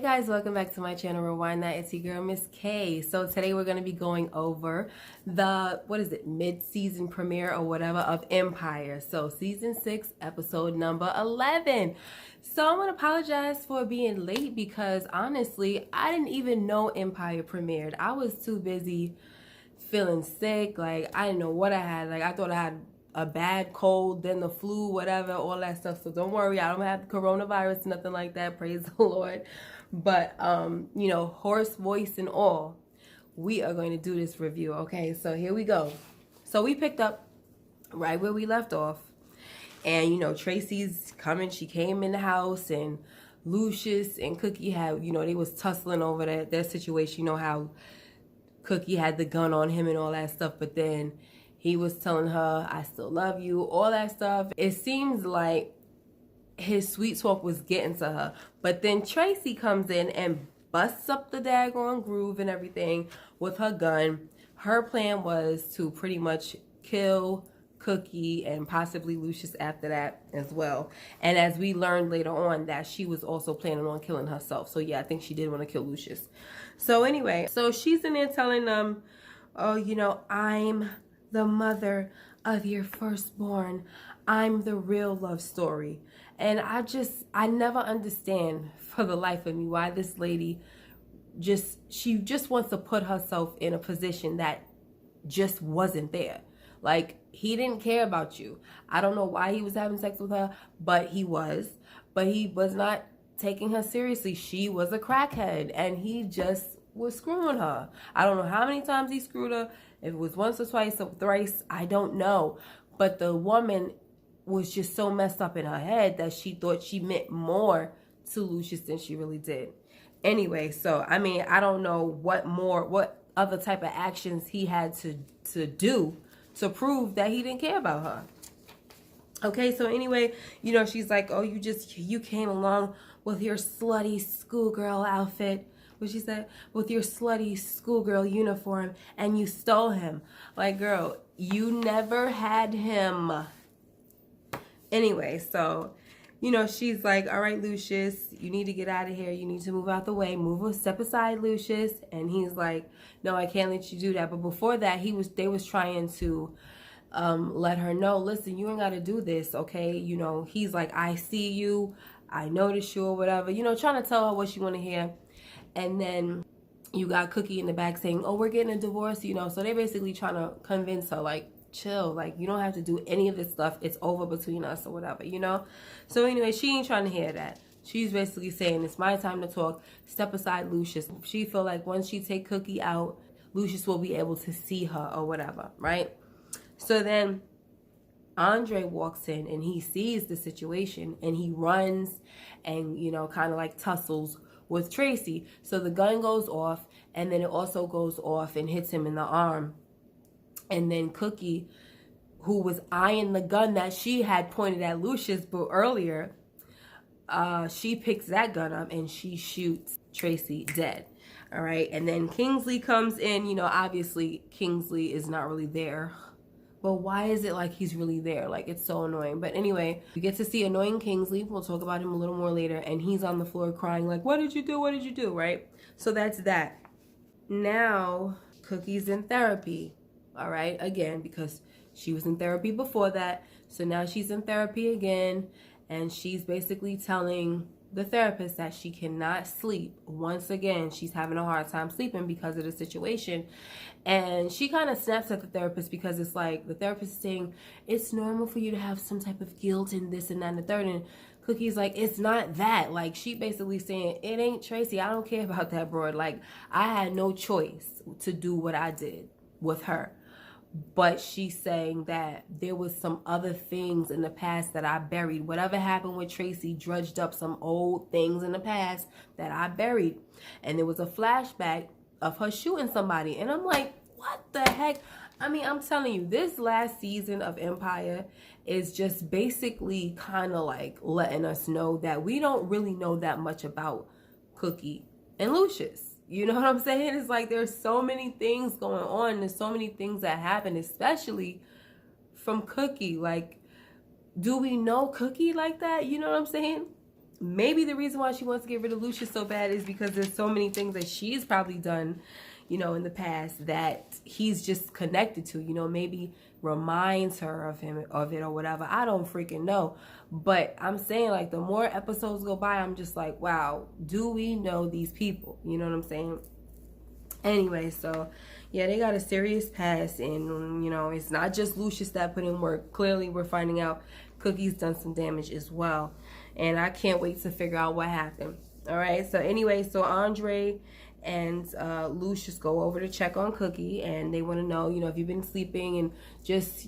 guys, welcome back to my channel, Rewind That. It's your girl, Miss K. So today we're going to be going over the, mid-season premiere or whatever of Empire. So season 6, episode number 11. So I want to apologize for being late because honestly, I didn't even know Empire premiered. I was too busy feeling sick. Like, I didn't know what I had. Like, I thought I had a bad cold, then the flu, whatever, all that stuff. So don't worry, I don't have coronavirus, nothing like that, praise the Lord. But you know, hoarse voice and all, we are going to do this review. Okay, so here we go. So we picked up right where we left off, and you know, Tracy's coming. She came in the house, and Lucious and Cookie had, you know, they was tussling over their situation. You know how Cookie had the gun on him and all that stuff, but then he was telling her, I still love you, all that stuff. It seems like his sweet talk was getting to her. But then Tracy comes in and busts up the daggone groove and everything with her gun. Her plan was to pretty much kill Cookie and possibly Lucious after that as well. And as we learned later on, that she was also planning on killing herself. So yeah, I think she did want to kill Lucious. So anyway, so she's in there telling them, oh, you know, I'm the mother of your firstborn. I'm the real love story. And I never understand for the life of me why this lady she just wants to put herself in a position that just wasn't there. Like, he didn't care about you. I don't know why he was having sex with her, but he was not taking her seriously. She was a crackhead and he just was screwing her. I don't know how many times he screwed her. If it was once or twice or thrice, I don't know. But the woman was just so messed up in her head that she thought she meant more to Lucious than she really did. Anyway, so, I mean, I don't know what other type of actions he had to do to prove that he didn't care about her. Okay, so anyway, you know, she's like, oh, you came along with your slutty schoolgirl outfit. What she said, with your slutty schoolgirl uniform, and you stole him. Like, girl, you never had him. Anyway, so, you know, she's like, all right, Lucious, you need to get out of here. You need to move out the way. Step aside, Lucious. And he's like, no, I can't let you do that. But before that, they was trying to let her know, listen, you ain't got to do this, okay? You know, he's like, I see you. I notice you or whatever. You know, trying to tell her what she want to hear. And then you got Cookie in the back saying, oh, we're getting a divorce, you know. So they're basically trying to convince her, like, chill. Like, you don't have to do any of this stuff. It's over between us or whatever, you know. So anyway, she ain't trying to hear that. She's basically saying, it's my time to talk. Step aside, Lucious. She feel like once she take Cookie out, Lucious will be able to see her or whatever, right? So then Andre walks in and he sees the situation and he runs and, you know, kind of like tussles with Tracy. So the gun goes off and then it also goes off and hits him in the arm. And then Cookie, who was eyeing the gun that she had pointed at Lucious earlier, she picks that gun up and she shoots Tracy dead. All right. And then Kingsley comes in. You know, obviously Kingsley is not really there. But why is it like he's really there? Like, it's so annoying. But anyway, you get to see annoying Kingsley. We'll talk about him a little more later. And he's on the floor crying like, what did you do? What did you do? Right? So that's that. Now, Cookie's in therapy. All right? Again, because she was in therapy before that. So now she's in therapy again. And she's basically telling the therapist that she cannot sleep. Once again, she's having a hard time sleeping because of the situation. And she kind of snaps at the therapist because it's like the therapist is saying, it's normal for you to have some type of guilt and this and that and the third. And Cookie's like, it's not that. Like, she basically saying, it ain't Tracy. I don't care about that broad. Like, I had no choice to do what I did with her. But she's saying that there was some other things in the past that I buried. Whatever happened with Tracy drudged up some old things in the past that I buried. And there was a flashback of her shooting somebody. And I'm like, what the heck? I mean, I'm telling you, this last season of Empire is just basically kind of like letting us know that we don't really know that much about Cookie and Lucious. You know what I'm saying? It's like there's so many things going on. There's so many things that happen, especially from Cookie. Like, do we know Cookie like that? You know what I'm saying? maybe the reason why she wants to get rid of Lucious so bad is because there's so many things that she's probably done, you know, in the past that he's just connected to, you know, maybe reminds her of him, of it or whatever. I don't freaking know. But I'm saying, like, the more episodes go by, I'm just like, wow, do we know these people? You know what I'm saying? Anyway, so yeah, they got a serious past, and you know, it's not just Lucious that put in work. Clearly, we're finding out Cookie's done some damage as well, and I can't wait to figure out what happened. All right, so anyway, so Andre and Lucious go over to check on Cookie, and they want to know, you know, if you've been sleeping, and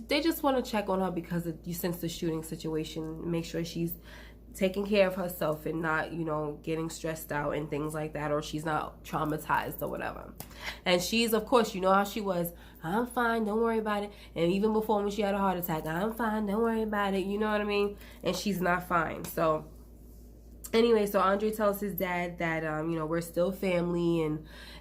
they just want to check on her because of, you sense the shooting situation, make sure she's taking care of herself and not, you know, getting stressed out and things like that, or she's not traumatized or whatever. And she's, of course, you know how she was, I'm fine, don't worry about it. And even before, when she had a heart attack, I'm fine, don't worry about it, you know what I mean? And she's not fine. So anyway, so Andre tells his dad that you know, we're still family,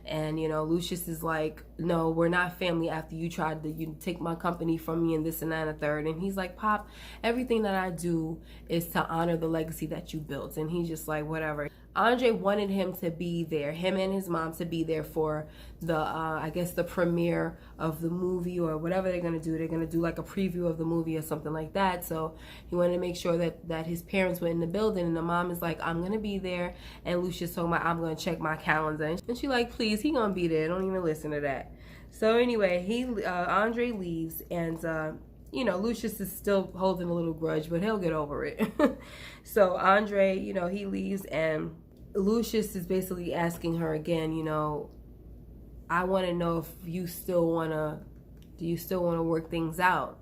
and you know, Lucious is like, no, we're not family after you tried to take my company from me and this and that and a third. And he's like, Pop, everything that I do is to honor the legacy that you built. And he's just like, whatever. Andre wanted him to be there, him and his mom to be there for the, I guess, the premiere of the movie or whatever they're going to do. They're going to do like a preview of the movie or something like that. So he wanted to make sure that his parents were in the building. And the mom is like, I'm going to be there. And Lucius told me, I'm going to check my calendar. And she like, please, he going to be there. Don't even listen to that. So anyway, Andre leaves, and you know, Lucius is still holding a little grudge, but he'll get over it. So Andre, you know, he leaves, and Lucius is basically asking her again, you know, I want to know if you still want to, do you still want to work things out?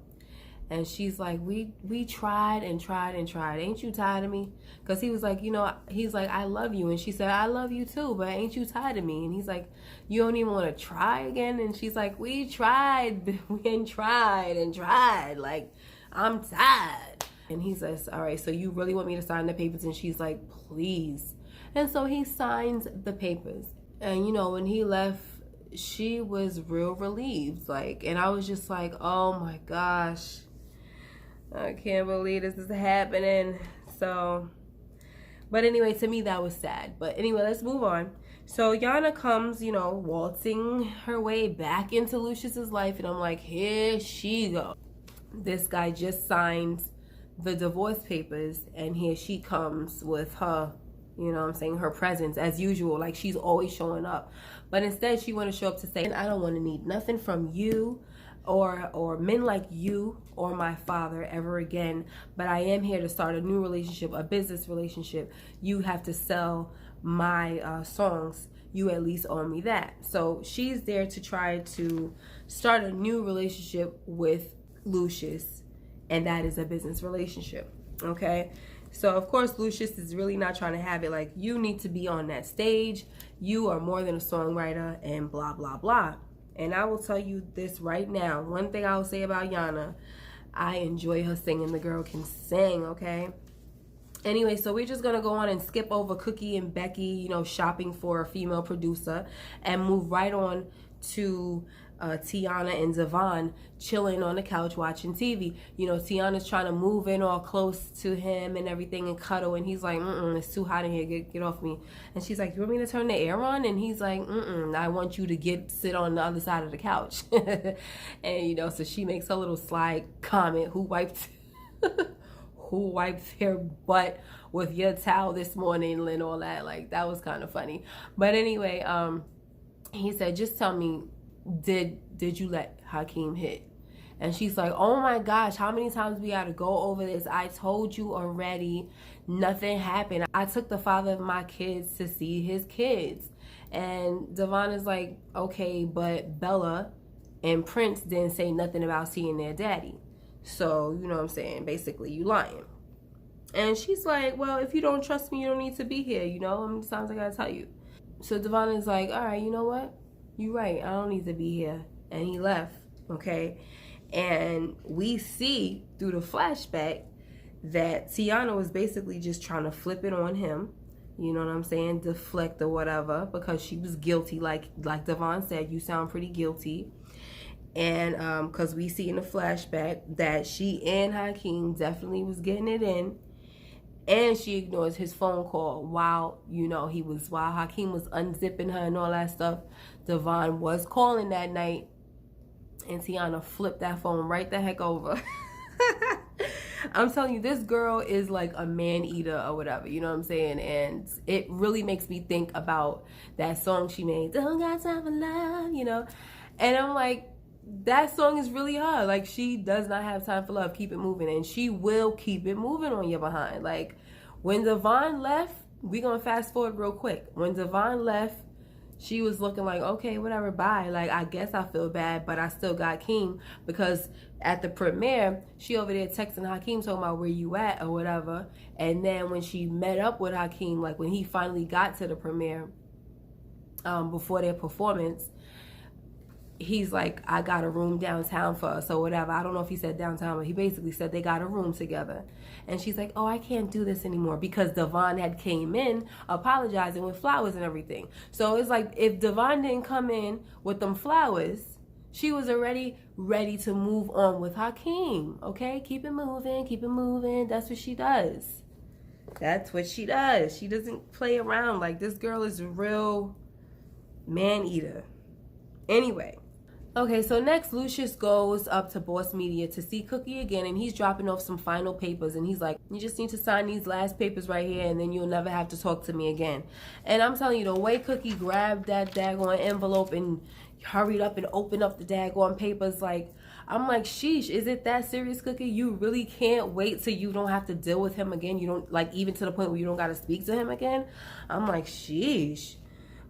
And she's like, we tried and tried and tried. Ain't you tired of me? Because he was like, you know, he's like, I love you. And she said, I love you too, but ain't you tired of me? And he's like, you don't even want to try again? And she's like, we tried and tried and tried. Like, I'm tired. And he says, all right, so you really want me to sign the papers? And she's like, please. And so he signs the papers. And, you know, when he left, she was real relieved. Like, and I was just like, oh my gosh, I can't believe this is happening. So, but anyway, to me, that was sad. But anyway, let's move on. So Yana comes, you know, waltzing her way back into Lucious's life. And I'm like, here she goes. This guy just signed the divorce papers. And here she comes with her, you know what I'm saying, her presence as usual. Like, she's always showing up. But instead, she want to show up to say, I don't want to need nothing from you or men like you or my father ever again. But I am here to start a new relationship, a business relationship. You have to sell my songs. You at least owe me that. So she's there to try to start a new relationship with Lucious. And that is a business relationship. Okay? So, of course, Lucious is really not trying to have it. Like, you need to be on that stage. You are more than a songwriter and blah, blah, blah. And I will tell you this right now. One thing I will say about Yana, I enjoy her singing. The girl can sing, okay? Anyway, so we're just going to go on and skip over Cookie and Becky, you know, shopping for a female producer, and move right on to Tiana and Davon chilling on the couch watching TV. You know, Tiana's trying to move in all close to him and everything and cuddle, and he's like, it's too hot in here, get off me. And she's like, you want me to turn the air on? And he's like, I want you to sit on the other side of the couch. And, you know, so she makes a little sly comment, who wiped their butt with your towel this morning and all that. Like, that was kind of funny. But anyway, he said, just tell me, did you let Hakeem hit? And she's like, oh my gosh, how many times we gotta go over this? I told you already, nothing happened. I took the father of my kids to see his kids. And Davon is like, okay, but Bella and Prince didn't say nothing about seeing their daddy. So, you know what I'm saying? Basically, you lying. And she's like, well, if you don't trust me, you don't need to be here, you know? How many times I gotta tell you? So Davon is like, all right, you know what? You're right, I don't need to be here. And he left, okay? And we see through the flashback that Tiana was basically just trying to flip it on him. You know what I'm saying? Deflect or whatever, because she was guilty. Like Davon said, you sound pretty guilty. And because we see in the flashback that she and Hakeem definitely was getting it in. And she ignores his phone call while, while Hakeem was unzipping her and all that stuff. Davon was calling that night, and Tiana flipped that phone right the heck over. I'm telling you, this girl is like a man eater or whatever, you know what I'm saying? And it really makes me think about that song she made, Don't Got Time for Love, And I'm like, that song is really hard. Like, she does not have time for love. Keep it moving. And she will keep it moving on your behind. Like, when Davon left, we gonna fast forward real quick. When Davon left, she was looking like, okay, whatever, bye. Like, I guess I feel bad, but I still got Hakeem, because at the premiere, she over there texting Hakeem talking about where you at or whatever. And then when she met up with Hakeem, like when he finally got to the premiere, before their performance, he's like, I got a room downtown for us or whatever. I don't know if he said downtown, but he basically said they got a room together. And she's like, oh, I can't do this anymore, because Davon had came in apologizing with flowers and everything. So it's like, if Davon didn't come in with them flowers, she was already ready to move on with Hakeem. Okay, keep it moving, keep it moving. That's what she does. That's what she does. She doesn't play around. Like, this girl is a real man eater. Anyway. Okay, so next Lucious goes up to Boss Media to see Cookie again, and he's dropping off some final papers, and he's like, you just need to sign these last papers right here, and then you'll never have to talk to me again. And I'm telling you, the way Cookie grabbed that daggone envelope and hurried up and opened up the daggone papers, like, I'm like, sheesh, is it that serious, Cookie? You really can't wait till you don't have to deal with him again? You don't, like, even to the point where you don't got to speak to him again? I'm like, sheesh.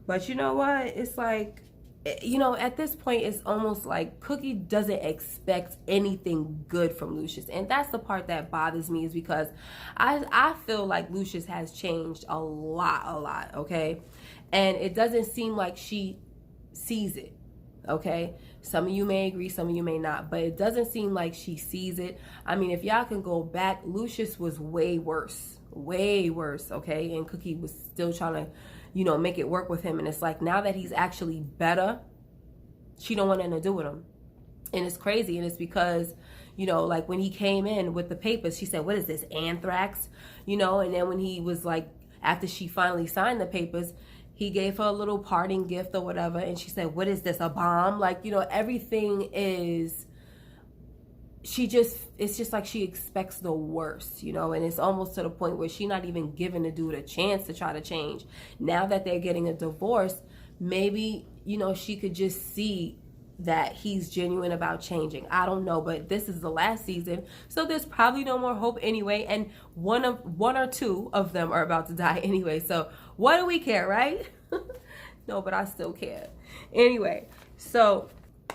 But you know what? It's like, at this point, it's almost like Cookie doesn't expect anything good from Lucious. And that's the part that bothers me, is because I feel like Lucious has changed a lot, okay? And it doesn't seem like she sees it, okay? Some of you may agree, some of you may not, but it doesn't seem like she sees it. I mean, if y'all can go back, Lucious was way worse, okay? And Cookie was still trying to make it work with him. And it's like, now that he's actually better, she don't want nothing to do with him. And it's crazy. And it's because, like when he came in with the papers, she said, what is this, anthrax? And then when he was like, after she finally signed the papers, he gave her a little parting gift or whatever. And she said, what is this, a bomb? Like, everything is, it's just like she expects the worst, and it's almost to the point where she's not even giving the dude a chance to try to change. Now that they're getting a divorce, maybe, she could just see that he's genuine about changing. I don't know, but this is the last season, so there's probably no more hope anyway, and one or two of them are about to die anyway, so what do we care, right? No, but I still care. Anyway, so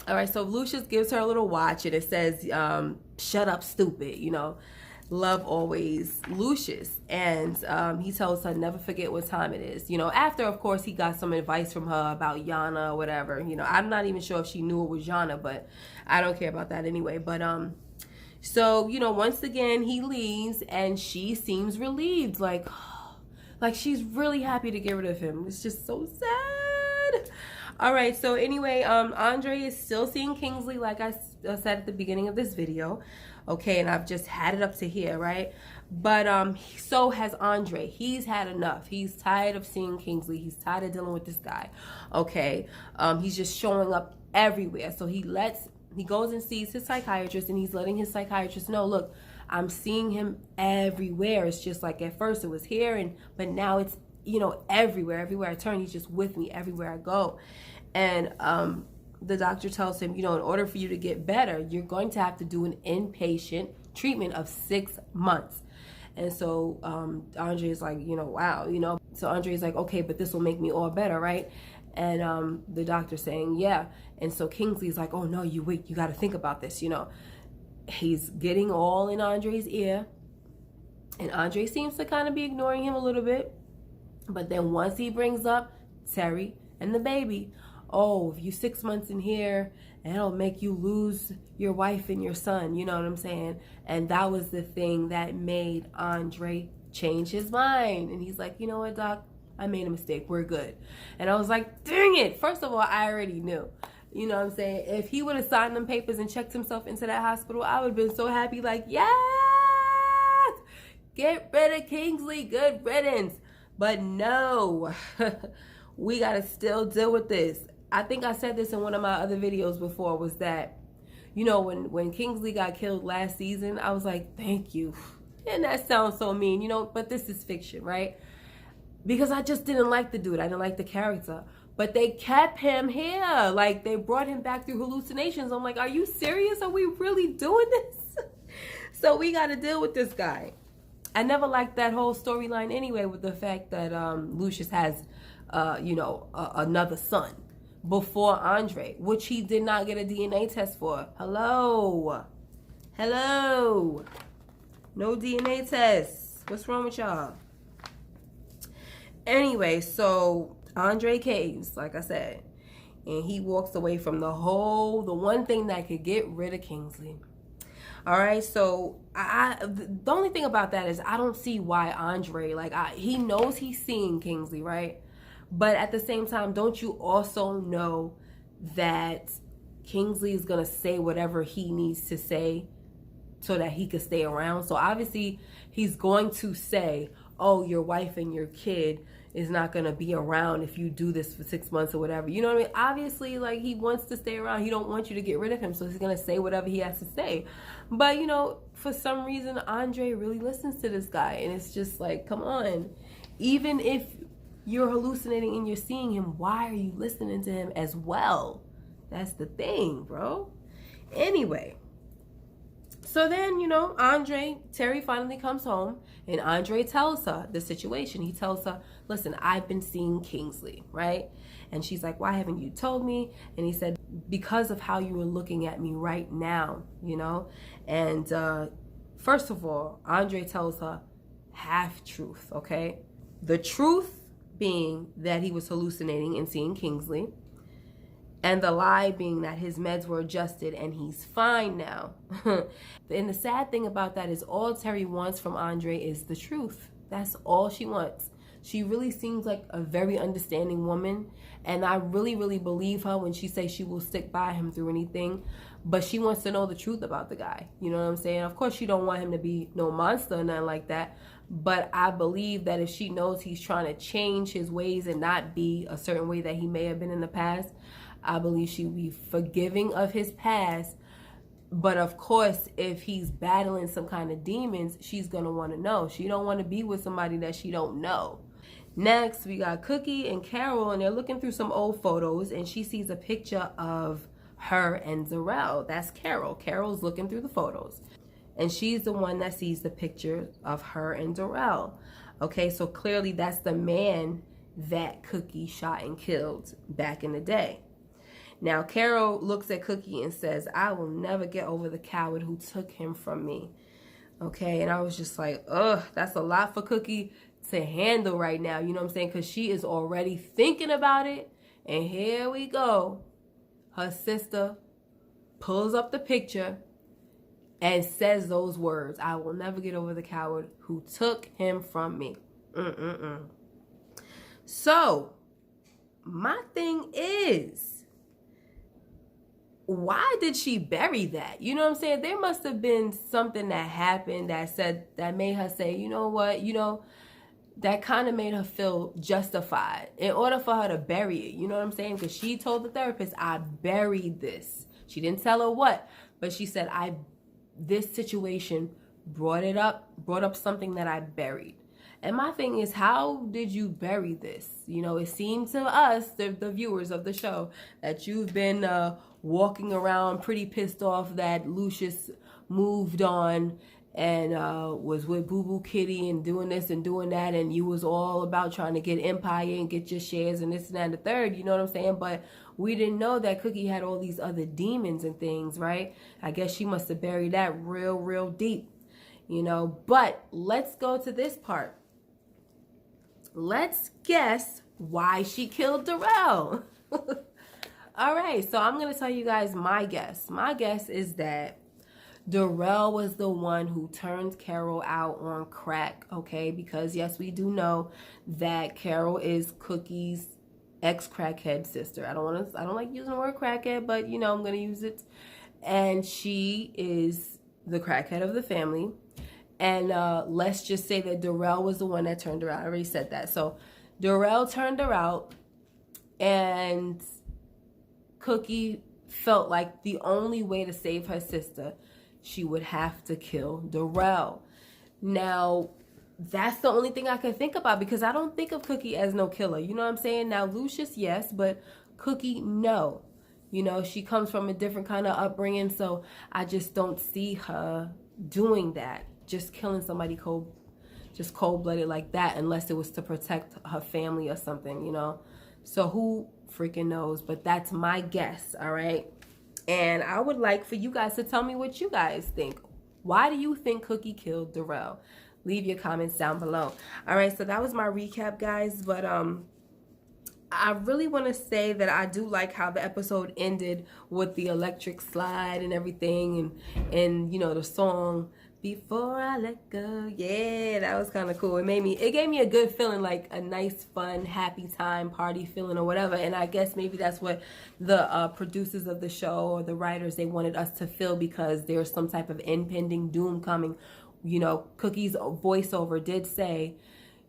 all right, so Lucious gives her a little watch, and it says, shut up, stupid, love always, Lucious. And he tells her, never forget what time it is. After, of course, he got some advice from her about Yana or whatever. I'm not even sure if she knew it was Yana, but I don't care about that anyway. But, so, once again, he leaves, and she seems relieved. Like she's really happy to get rid of him. It's just so sad. All right, so anyway, Andre is still seeing Kingsley, like I said at the beginning of this video, okay, and I've just had it up to here, right? But so has Andre. He's had enough. He's tired of seeing Kingsley. He's tired of dealing with this guy, okay? He's just showing up everywhere. So he goes and sees his psychiatrist, and he's letting his psychiatrist know, look, I'm seeing him everywhere. It's just like at first it was here, but now it's everywhere I turn, he's just with me everywhere I go. And the doctor tells him, in order for you to get better, you're going to have to do an inpatient treatment of 6 months. And so Andre is like, wow, so Andre is like, okay, but this will make me all better, right? And the doctor's saying, yeah. And so Kingsley's like, oh no, you got to think about this, He's getting all in Andre's ear, and Andre seems to kind of be ignoring him a little bit. But then once he brings up Terry and the baby, oh, if you 6 months in here, it'll make you lose your wife and your son, you know what I'm saying? And that was the thing that made Andre change his mind. And he's like, you know what, doc, I made a mistake, we're good. And I was like, dang it, first of all, I already knew. You know what I'm saying? If he would have signed them papers and checked himself into that hospital, I would have been so happy, like, yes! get rid of Kingsley, good riddance. But no, we got to still deal with this. I think I said this in one of my other videos before, was that, you know, when Kingsley got killed last season, I was like, thank you. And that sounds so mean, you know, but this is fiction, right? Because I just didn't like the dude. I didn't like the character. But they kept him here. Like, they brought him back through hallucinations. I'm like, are you serious? Are we really doing this? So we got to deal with this guy. I never liked that whole storyline anyway, with the fact that Lucious has, another son before Andre, which he did not get a DNA test for. Hello. No DNA tests. What's wrong with y'all? Anyway, so Andre caves, like I said, and he walks away from the one thing that could get rid of Kingsley. All right, so the only thing about that is I don't see why Andre, he knows he's seeing Kingsley, right? But at the same time, don't you also know that Kingsley is going to say whatever he needs to say so that he could stay around? So obviously he's going to say, oh, your wife and your kid is not going to be around if you do this for 6 months or whatever. You know what I mean? Obviously, like, he wants to stay around. He don't want you to get rid of him. So he's going to say whatever he has to say. But, you know, for some reason, Andre really listens to this guy. And it's just like, come on. Even if you're hallucinating and you're seeing him, why are you listening to him as well? That's the thing, bro. Anyway. So then, you know, Terry finally comes home, and Andre tells her the situation. He tells her, listen, I've been seeing Kingsley, right? And she's like, why haven't you told me? And he said, because of how you were looking at me right now, you know? And first of all, Andre tells her half truth, okay? The truth being that he was hallucinating and seeing Kingsley, and the lie being that his meds were adjusted and he's fine now. And the sad thing about that is all Terry wants from Andre is the truth. That's all she wants. She really seems like a very understanding woman. And I really, really believe her when she says she will stick by him through anything. But she wants to know the truth about the guy. You know what I'm saying? Of course, she don't want him to be no monster or nothing like that. But I believe that if she knows he's trying to change his ways and not be a certain way that he may have been in the past, I believe she would be forgiving of his past. But of course, if he's battling some kind of demons, she's going to want to know. She don't want to be with somebody that she don't know. Next, we got Cookie and Carol, and they're looking through some old photos, and she sees a picture of her and Zarel. That's Carol. Carol's looking through the photos, and she's the one that sees the picture of her and Zarel. Okay, so clearly that's the man that Cookie shot and killed back in the day. Now, Carol looks at Cookie and says, I will never get over the coward who took him from me. Okay, and I was just like, ugh, that's a lot for Cookie to handle right now. You know what I'm saying? Because she is already thinking about it. And here we go. Her sister pulls up the picture and says those words. I will never get over the coward who took him from me. So, my thing is, why did she bury that? You know what I'm saying? There must have been something that happened that made her say, you know what, that kind of made her feel justified in order for her to bury it. You know what I'm saying? Because she told the therapist, I buried this. She didn't tell her what, but she said, this situation brought up something that I buried. And my thing is, how did you bury this? You know, it seemed to us, the viewers of the show, that you've been walking around pretty pissed off that Lucious moved on and was with Boo Boo Kitty and doing this and doing that, and you was all about trying to get Empire and get your shares and this and that and the third, you know what I'm saying? But we didn't know that Cookie had all these other demons and things, right? I guess she must have buried that real deep, you know? But let's go to this part. Let's guess why she killed Darrell. All right, so I'm going to tell you guys my guess. My guess is that Darrell was the one who turned Carol out on crack, okay? Because, yes, we do know that Carol is Cookie's ex-crackhead sister. I don't like using the word crackhead, but, you know, I'm going to use it. And she is the crackhead of the family. And let's just say that Darrell was the one that turned her out. I already said that. So Darrell turned her out, and Cookie felt like the only way to save her sister, she would have to kill Darrell. Now, that's the only thing I can think about, because I don't think of Cookie as no killer. You know what I'm saying? Now, Lucious, yes, but Cookie, no. You know, she comes from a different kind of upbringing, so I just don't see her doing that. Just killing somebody cold-blooded like that, unless it was to protect her family or something, you know? So who freaking knows? But that's my guess, all right? And I would like for you guys to tell me what you guys think. Why do you think Cookie killed Darrell? Leave your comments down below. All right, so that was my recap, guys. But I really want to say that I do like how the episode ended with the electric slide and everything, and you know, the song Before I Let Go. Yeah, that was kind of cool. It gave me a good feeling, like a nice, fun, happy time, party feeling or whatever. And I guess maybe that's what the producers of the show or the writers, they wanted us to feel, because there's some type of impending doom coming. You know, Cookie's voiceover did say,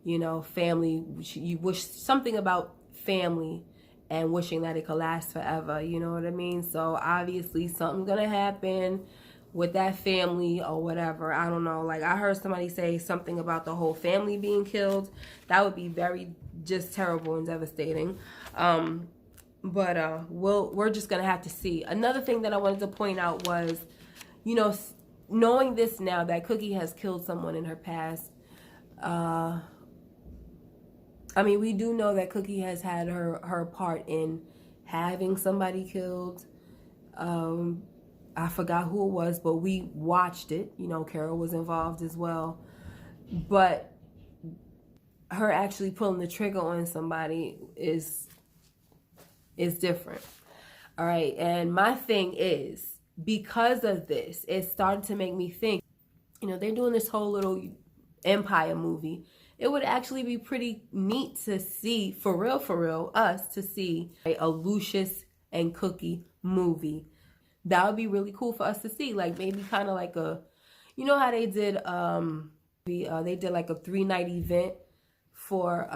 you know, family, you wish something about family and wishing that it could last forever. You know what I mean? So obviously something's gonna happen with that family or whatever. I don't know. Like, I heard somebody say something about the whole family being killed. That would be very just terrible and devastating. But we're just gonna have to see. Another thing that I wanted to point out was, you know, knowing this now, that Cookie has killed someone in her past. I mean, we do know that Cookie has had her part in having somebody killed. I forgot who it was, but we watched it. You know, Carol was involved as well. But her actually pulling the trigger on somebody is different. All right, and my thing is, because of this, it started to make me think, you know, they're doing this whole little Empire movie. It would actually be pretty neat to see, for real, us to see a Lucious and Cookie movie. That would be really cool for us to see. Like, maybe kind of like a, you know how they did, they did like a 3-night event for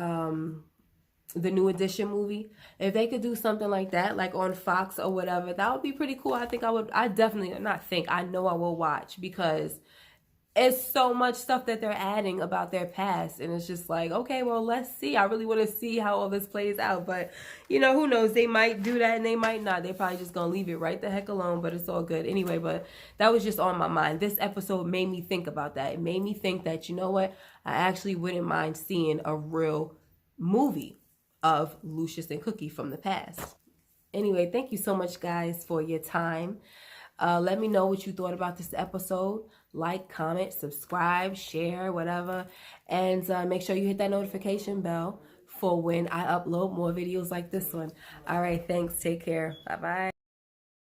the New Edition movie. If they could do something like that, like on Fox or whatever, that would be pretty cool. I think I definitely, I know I will watch, because it's so much stuff that they're adding about their past, and it's just like, okay, well, let's see. I really want to see how all this plays out, but you know, who knows? They might do that and they might not. They're probably just gonna leave it right the heck alone, but it's all good anyway. But that was just on my mind. This episode made me think about that. It made me think that, you know what, I actually wouldn't mind seeing a real movie of Lucious and Cookie from the past. Anyway, thank you so much, guys, for your time. Let me know what you thought about this episode. Like, comment, subscribe, share, whatever. And make sure you hit that notification bell for when I upload more videos like this one. All right, thanks. Take care. Bye-bye.